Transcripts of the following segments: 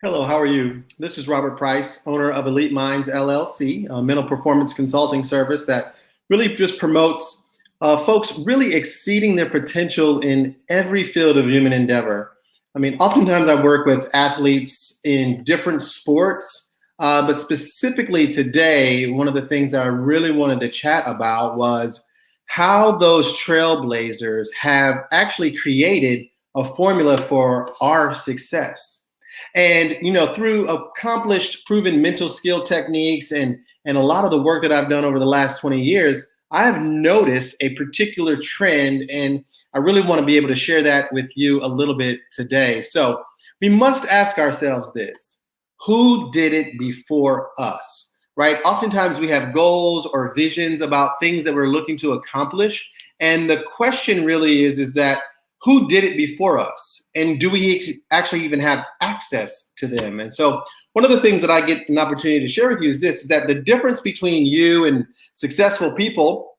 Hello, how are you? This is Robert Price, owner of Elite Minds LLC, a mental performance consulting service that really just promotes folks really exceeding their potential in every field of human endeavor. I mean, oftentimes I work with athletes in different sports, but specifically today, one of the things that I really wanted to chat about was how those trailblazers have actually created a formula for our success. And through accomplished, proven mental skill techniques and a lot of the work that I've done over the last 20 years, I have noticed a particular trend, and I really want to be able to share that with you a little bit today. So we must ask ourselves this: who did it before us? Right? Oftentimes we have goals or visions about things that we're looking to accomplish, and the question really is that who did it before us, and do we actually even have access to them? And so one of the things that I get an opportunity to share with you is this: is that the difference between you and successful people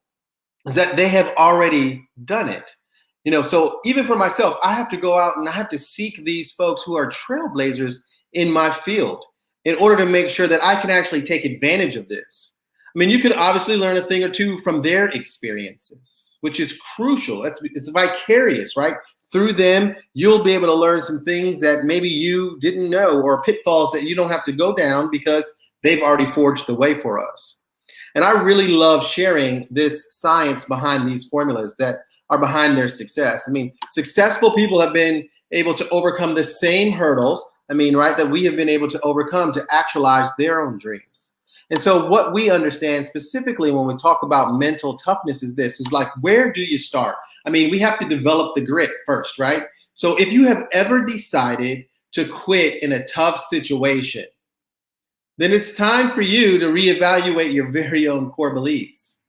is that they have already done it. So even for myself, I have to go out and I have to seek these folks who are trailblazers in my field in order to make sure that I can actually take advantage of this. I mean, you could obviously learn a thing or two from their experiences, which is crucial. It's vicarious, right? Through them, you'll be able to learn some things that maybe you didn't know, or pitfalls that you don't have to go down because they've already forged the way for us. And I really love sharing this science behind these formulas that are behind their success. I mean, successful people have been able to overcome the same hurdles, right, that we have been able to overcome to actualize their own dreams. And so what we understand specifically when we talk about mental toughness is this, is like, where do you start? I mean, we have to develop the grit first, right? So if you have ever decided to quit in a tough situation, then it's time for you to reevaluate your very own core beliefs.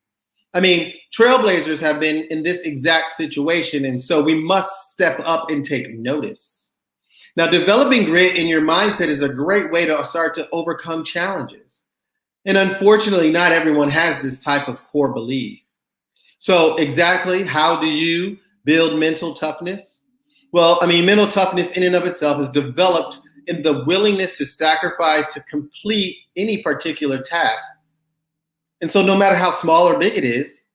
I mean, trailblazers have been in this exact situation, and so we must step up and take notice. Now, developing grit in your mindset is a great way to start to overcome challenges. And unfortunately, not everyone has this type of core belief. So exactly how do you build mental toughness? Well, mental toughness in and of itself is developed in the willingness to sacrifice to complete any particular task. And so no matter how small or big it is,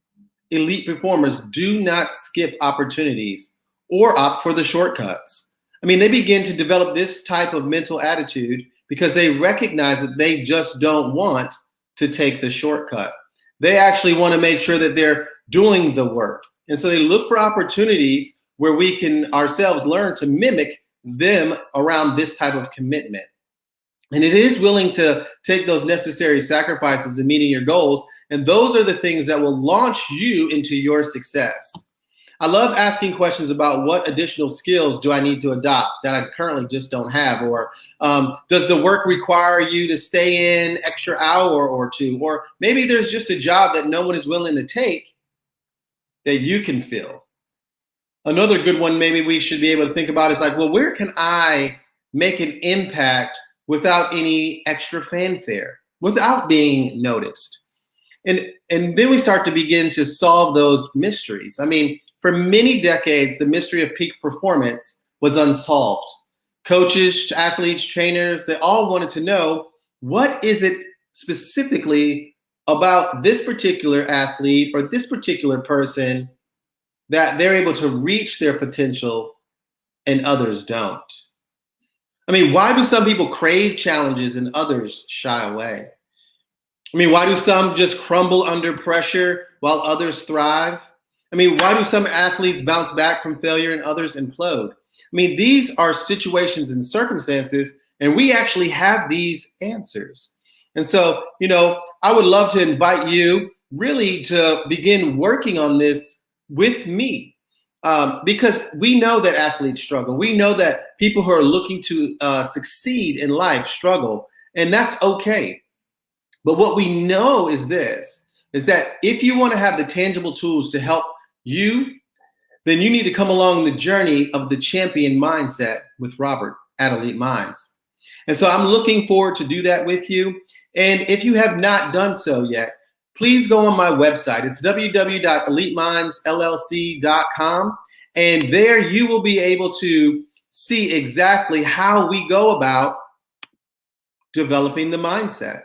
elite performers do not skip opportunities or opt for the shortcuts. They begin to develop this type of mental attitude because they recognize that they just don't want to take the shortcut. They actually want to make sure that they're doing the work. And so they look for opportunities where we can ourselves learn to mimic them around this type of commitment. And it is willing to take those necessary sacrifices in meeting your goals. And those are the things that will launch you into your success. I love asking questions about what additional skills do I need to adopt that I currently just don't have, or does the work require you to stay in extra hour or two, or maybe there's just a job that no one is willing to take that you can fill. Another good one maybe we should be able to think about is like, well, where can I make an impact without any extra fanfare, without being noticed? And then we start to begin to solve those mysteries. For many decades, the mystery of peak performance was unsolved. Coaches, athletes, trainers, they all wanted to know, what is it specifically about this particular athlete or this particular person that they're able to reach their potential and others don't? Why do some people crave challenges and others shy away? Why do some just crumble under pressure while others thrive? Why do some athletes bounce back from failure and others implode? These are situations and circumstances, and we actually have these answers. And so, I would love to invite you really to begin working on this with me, because we know that athletes struggle. We know that people who are looking to succeed in life struggle, and that's okay. But what we know is this, is that if you want to have the tangible tools to help you, then you need to come along the journey of the champion mindset with Robert at Elite Minds. And so I'm looking forward to do that with you. And if you have not done so yet, please go on my website. It's www.elitemindslllc.com. And there you will be able to see exactly how we go about developing the mindset,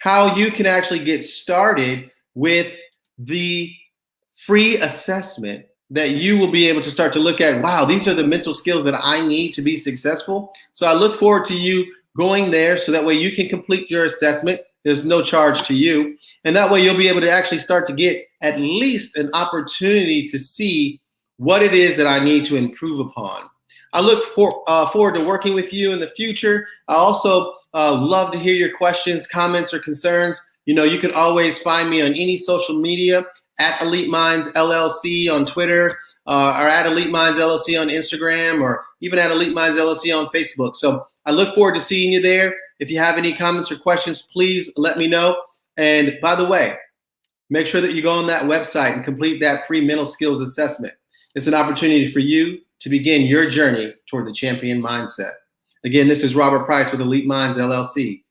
how you can actually get started with the free assessment that you will be able to start to look at, wow, these are the mental skills that I need to be successful. So I look forward to you going there so that way you can complete your assessment. There's no charge to you. And that way you'll be able to actually start to get at least an opportunity to see what it is that I need to improve upon. I look forward to working with you in the future. I also love to hear your questions, comments, or concerns. You know, you can always find me on any social media at Elite Minds LLC on Twitter, or at Elite Minds LLC on Instagram, or even at Elite Minds LLC on Facebook. So I look forward to seeing you there. If you have any comments or questions, please let me know. And by the way, make sure that you go on that website and complete that free mental skills assessment. It's an opportunity for you to begin your journey toward the champion mindset. Again, this is Robert Price with Elite Minds LLC.